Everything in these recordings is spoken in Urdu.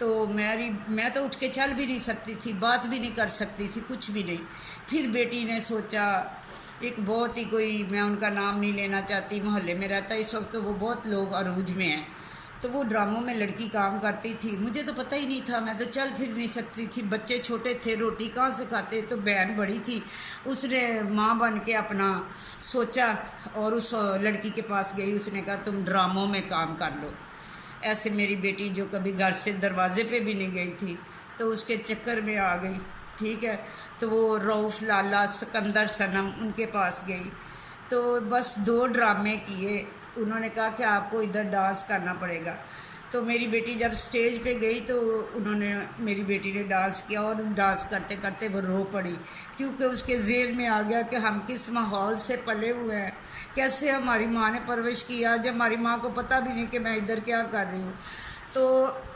تو میں تو اٹھ کے چل بھی نہیں سکتی تھی، بات بھی نہیں کر سکتی تھی، کچھ بھی نہیں۔ پھر بیٹی نے سوچا، ایک بہت ہی کوئی، میں ان کا نام نہیں لینا چاہتی، محلے میں رہتا ہے اس وقت، تو وہ بہت لوگ عروج میں ہیں، تو وہ ڈراموں میں لڑکی کام کرتی تھی، مجھے تو پتہ ہی نہیں تھا، میں تو چل پھر نہیں سکتی تھی، بچے چھوٹے تھے، روٹی کہاں سے کھاتے، تو بہن بڑی تھی، اس نے ماں بن کے اپنا سوچا اور اس لڑکی کے پاس گئی، اس نے کہا تم ڈراموں میں کام کر لو۔ ایسے میری بیٹی جو کبھی گھر سے دروازے پہ بھی نہیں گئی تھی، تو اس کے چکر میں آ گئی، ٹھیک ہے، تو وہ رؤف لالا، سکندر صنم، ان کے پاس گئی، تو بس 2 ڈرامے کیے، انہوں نے کہا کہ آپ کو ادھر ڈانس کرنا پڑے گا، تو میری بیٹی جب سٹیج پہ گئی تو میری بیٹی نے ڈانس کیا، اور ڈانس کرتے کرتے وہ رو پڑی، کیونکہ اس کے ذہن میں آ گیا کہ ہم کس ماحول سے پلے ہوئے ہیں، کیسے ہماری ماں نے پرورش کیا، جب ہماری ماں کو پتہ بھی نہیں کہ میں ادھر کیا کر رہی ہوں۔ تو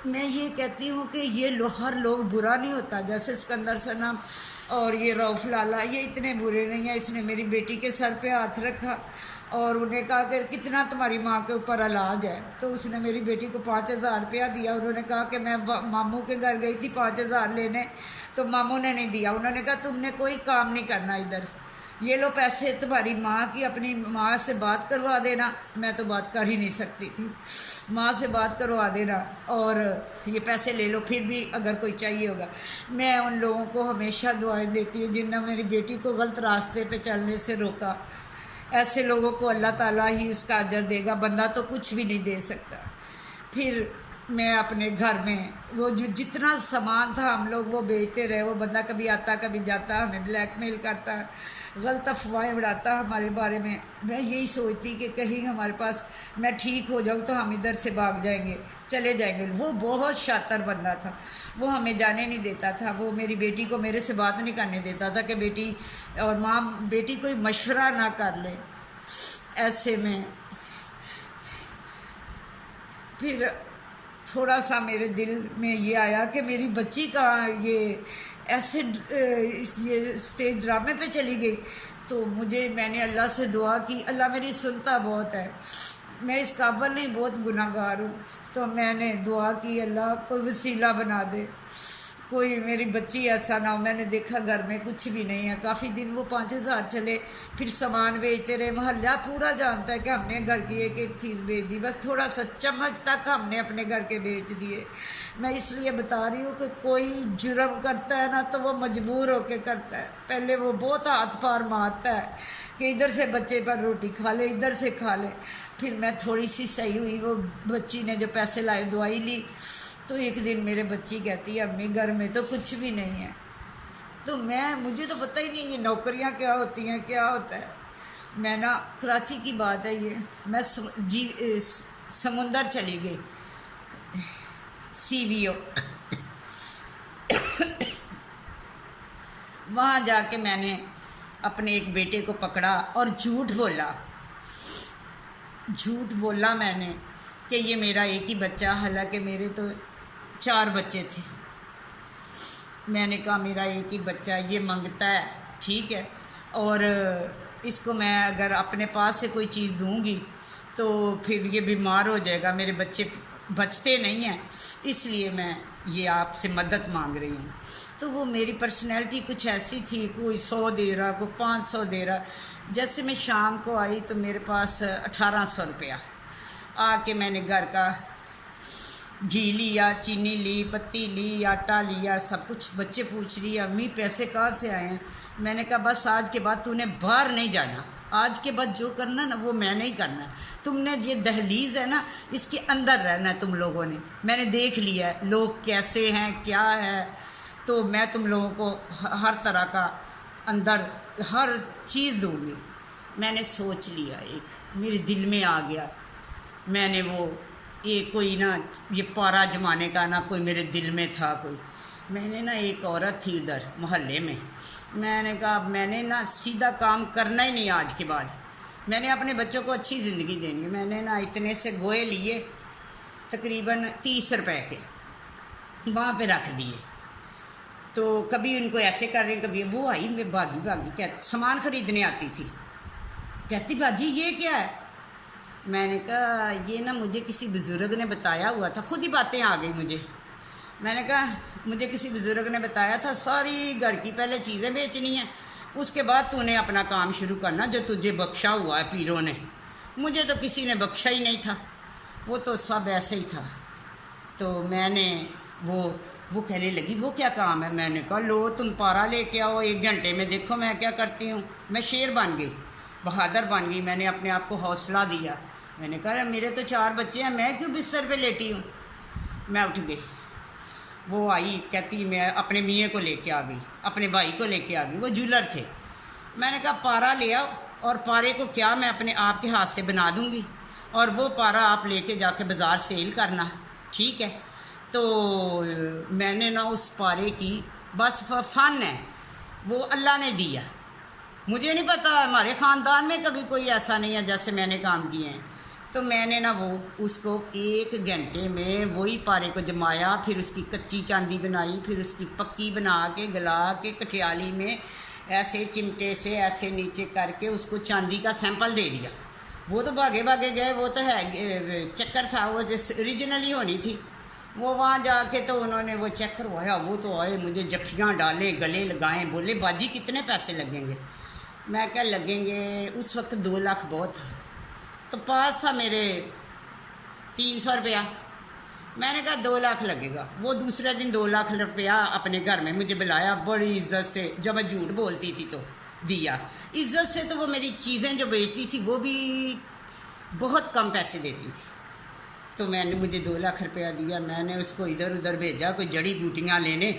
میں یہ کہتی ہوں کہ یہ ہر لوگ برا نہیں ہوتا، جیسے سکندر صنم اور یہ رؤف لالا، یہ اتنے برے نہیں ہیں۔ اس نے میری بیٹی کے سر پہ ہاتھ رکھا اور انہیں کہا کہ کتنا تمہاری ماں کے اوپر علاج ہے، تو اس نے میری بیٹی کو 5,000 روپیہ دیا، انہوں نے کہا کہ میں ماموں کے گھر گئی تھی 5,000 لینے، تو ماموں نے نہیں دیا، انہوں نے کہا تم نے کوئی کام نہیں کرنا ادھر، یہ لو پیسے، تمہاری ماں کی اپنی ماں سے بات کروا دینا، میں تو بات کر ہی نہیں سکتی تھی، ماں سے بات کروا دینا اور یہ پیسے لے لو، پھر بھی اگر کوئی چاہیے ہوگا۔ میں ان لوگوں کو ہمیشہ دعائیں دیتی ہوں جن نے میری بیٹی کو غلط راستے پہ چلنے سے روکا، ایسے لوگوں کو اللہ تعالیٰ ہی اس کا اجر دے گا، بندہ تو کچھ بھی نہیں دے سکتا۔ پھر میں اپنے گھر میں وہ جتنا سامان تھا ہم لوگ وہ بیچتے رہے، وہ بندہ کبھی آتا کبھی جاتا، ہمیں بلیک میل کرتا، غلط افواہیں اڑاتا ہمارے بارے میں، میں یہی سوچتی کہ کہیں ہمارے پاس میں ٹھیک ہو جاؤں تو ہم ادھر سے بھاگ جائیں گے، چلے جائیں گے۔ وہ بہت شاطر بندہ تھا، وہ ہمیں جانے نہیں دیتا تھا، وہ میری بیٹی کو میرے سے بات نہیں کرنے دیتا تھا کہ بیٹی اور ماں بیٹی کوئی مشورہ نہ کر لے۔ ایسے میں پھر تھوڑا سا میرے دل میں یہ آیا کہ میری بچی کا یہ ایسے یہ اسٹیج ڈرامے پہ چلی گئی، تو میں نے اللہ سے دعا کی، اللہ میری سنتا بہت ہے، میں اس قابل نہیں، بہت گناہ گار ہوں، تو میں نے دعا کی اللہ کوئی وسیلہ بنا دے، کوئی میری بچی ایسا نہ ہو۔ میں نے دیکھا گھر میں کچھ بھی نہیں ہے، کافی دن وہ 5,000 چلے، پھر سامان بیچتے رہے، محلہ پورا جانتا ہے کہ ہم نے گھر کی ایک ایک چیز بیچ دی، بس تھوڑا سا چمچ تک ہم نے اپنے گھر کے بیچ دیے۔ میں اس لیے بتا رہی ہوں کہ کوئی جرم کرتا ہے نا تو وہ مجبور ہو کے کرتا ہے، پہلے وہ بہت ہاتھ پار مارتا ہے کہ ادھر سے بچے پر روٹی کھا لے، ادھر سے کھا لے۔ پھر میں تھوڑی سی صحیح ہوئی، وہ بچی نے جو پیسے لائے دوائی لی، تو ایک دن میرے بچی کہتی ہے امی گھر میں تو کچھ بھی نہیں ہے، تو مجھے تو پتہ ہی نہیں یہ نوکریاں کیا ہوتی ہیں، کیا ہوتا ہے۔ میں نا کراچی کی بات ہے یہ، میں سمندر چلی گئی، سی وی او، وہاں جا کے میں نے اپنے ایک بیٹے کو پکڑا اور جھوٹ بولا میں نے کہ یہ میرا ایک ہی بچہ، حالانکہ میرے تو 4 بچے تھے۔ میں نے کہا میرا ایک ہی بچہ، یہ منگتا ہے، ٹھیک ہے، اور اس کو میں اگر اپنے پاس سے کوئی چیز دوں گی تو پھر یہ بیمار ہو جائے گا، میرے بچے بچتے نہیں ہیں، اس لیے میں یہ آپ سے مدد مانگ رہی ہوں۔ تو وہ میری پرسنالٹی کچھ ایسی تھی، کوئی 100 دے رہا، کوئی 500 دے رہا۔ جیسے میں شام کو آئی تو میرے پاس 1,800 روپیہ، آ کے میں نے گھر کا گھی لیا، چینی لی، پتی لی، آٹا لیا، سب کچھ۔ بچے پوچھ رہی ہے امی پیسے کہاں سے آئے ہیں؟ میں نے کہا بس آج کے بعد تو نے باہر نہیں جانا، آج کے بعد جو کرنا نا وہ میں نہیں کرنا، تم نے یہ دہلیز ہے نا اس کے اندر رہنا ہے تم لوگوں نے، میں نے دیکھ لیا ہے لوگ کیسے ہیں کیا ہے، تو میں تم لوگوں کو ہر طرح کا اندر ہر چیز دوں گی۔ میں نے سوچ لیا، ایک میرے دل میں آ گیا، میں نے وہ یہ کوئی نہ یہ پارا جمانے کا نہ کوئی میرے دل میں تھا کوئی۔ میں نے نا ایک عورت تھی ادھر محلے میں نے کہا میں نے نا سیدھا کام کرنا ہی نہیں آج کے بعد، میں نے اپنے بچوں کو اچھی زندگی دینی ہے۔ میں نے نا اتنے سے گوئے لیے تقریباً 30 روپے کے، وہاں پہ رکھ دیے، تو کبھی ان کو ایسے کر رہے ہیں، کبھی وہ آئی میں بھاگی کیا سامان خریدنے آتی تھی، کہتی باجی یہ کیا ہے؟ میں نے کہا یہ نا مجھے کسی بزرگ نے بتایا ہوا تھا، خود ہی باتیں آ گئی مجھے۔ میں نے کہا مجھے کسی بزرگ نے بتایا تھا ساری گھر کی پہلے چیزیں بیچنی ہیں، اس کے بعد تو نے اپنا کام شروع کرنا جو تجھے بخشا ہوا ہے پیروں نے۔ مجھے تو کسی نے بخشا ہی نہیں تھا، وہ تو سب ایسے ہی تھا۔ تو میں نے وہ کہنے لگی وہ کیا کام ہے؟ میں نے کہا لو تم پارا لے کے آؤ 1 گھنٹے میں، دیکھو میں کیا کرتی ہوں۔ میں شیر بن گئی، بہادر بن گئی، میں نے اپنے آپ کو حوصلہ دیا۔ میں نے کہا میرے تو 4 بچے ہیں، میں کیوں بستر پہ لیٹی ہوں؟ میں اٹھ گئی۔ وہ آئی کہتی میں اپنے میاں کو لے کے آ گئی، اپنے بھائی کو لے کے آ گئی، وہ جولر تھے۔ میں نے کہا پارا لے آؤ، اور پارے کو کیا میں اپنے آپ کے ہاتھ سے بنا دوں گی، اور وہ پارا آپ لے کے جا کے بازار سیل کرنا، ٹھیک ہے۔ تو میں نے نا اس پارے کی بس فن ہے، وہ اللہ نے دیا، مجھے نہیں پتا، ہمارے خاندان میں کبھی کوئی ایسا نہیں ہے جیسے میں نے کام کیے ہیں۔ تو میں نے نا وہ اس کو 1 گھنٹے میں وہی پارے کو جمایا، پھر اس کی کچی چاندی بنائی، پھر اس کی پکی بنا کے گلا کے کٹھیالی میں ایسے چمٹے سے ایسے نیچے کر کے اس کو چاندی کا سیمپل دے دیا۔ وہ تو بھاگے گئے، وہ تو ہے چکر تھا، وہ جس اوریجنلی ہونی تھی۔ وہ وہاں جا کے تو انہوں نے وہ چیک کروایا، وہ تو آئے مجھے جفیاں ڈالیں، گلے لگائیں، بولے باجی کتنے پیسے لگیں گے؟ میں کیا لگیں گے، اس وقت 2 لاکھ بہت تھا، تو پاس تھا میرے 300 روپیہ۔ میں نے کہا 2 لاکھ لگے گا۔ وہ دوسرے دن 2 لاکھ روپیہ اپنے گھر میں مجھے بلایا بڑی عزت سے، جب میں جھوٹ بولتی تھی تو دیا عزت سے۔ تو وہ میری چیزیں جو بیچتی تھی وہ بھی بہت کم پیسے دیتی تھی، تو میں نے مجھے 2 لاکھ روپیہ دیا۔ میں نے اس کو ادھر ادھر بھیجا کوئی جڑی بوٹیاں لینے،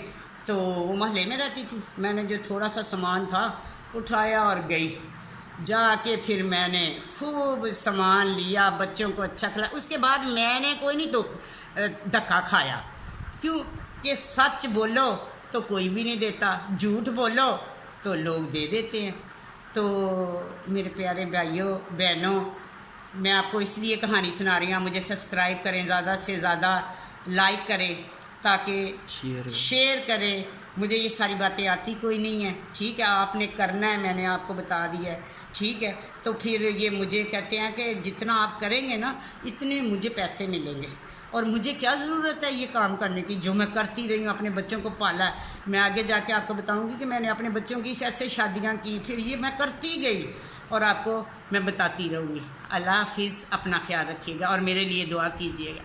تو وہ محلے میں رہتی تھی۔ میں نے جو تھوڑا سا سامان تھا اٹھایا اور گئی، جا کے پھر میں نے خوب سامان لیا، بچوں کو اچھا کھلایا۔ اس کے بعد میں نے کوئی نہیں دھکا کھایا، کیوں کہ سچ بولو تو کوئی بھی نہیں دیتا، جھوٹ بولو تو لوگ دے دیتے ہیں۔ تو میرے پیارے بھائیوں بہنوں، میں آپ کو اس لیے کہانی سنا رہی ہوں، مجھے سبسکرائب کریں، زیادہ سے زیادہ لائک کریں، تاکہ شیئر کریں۔ مجھے یہ ساری باتیں آتی کوئی نہیں ہیں، ٹھیک ہے، آپ نے کرنا ہے، میں نے آپ کو بتا دیا ہے، ٹھیک ہے۔ تو پھر یہ مجھے کہتے ہیں کہ جتنا آپ کریں گے نا اتنے مجھے پیسے ملیں گے، اور مجھے کیا ضرورت ہے یہ کام کرنے کی جو میں کرتی رہی ہوں، اپنے بچوں کو پالا ہے۔ میں آگے جا کے آپ کو بتاؤں گی کہ میں نے اپنے بچوں کی کیسے شادیاں کی، پھر یہ میں کرتی گئی اور آپ کو میں بتاتی رہوں گی۔ اللہ حافظ، اپنا خیال رکھیے گا اور میرے لیے دعا کیجیے گا۔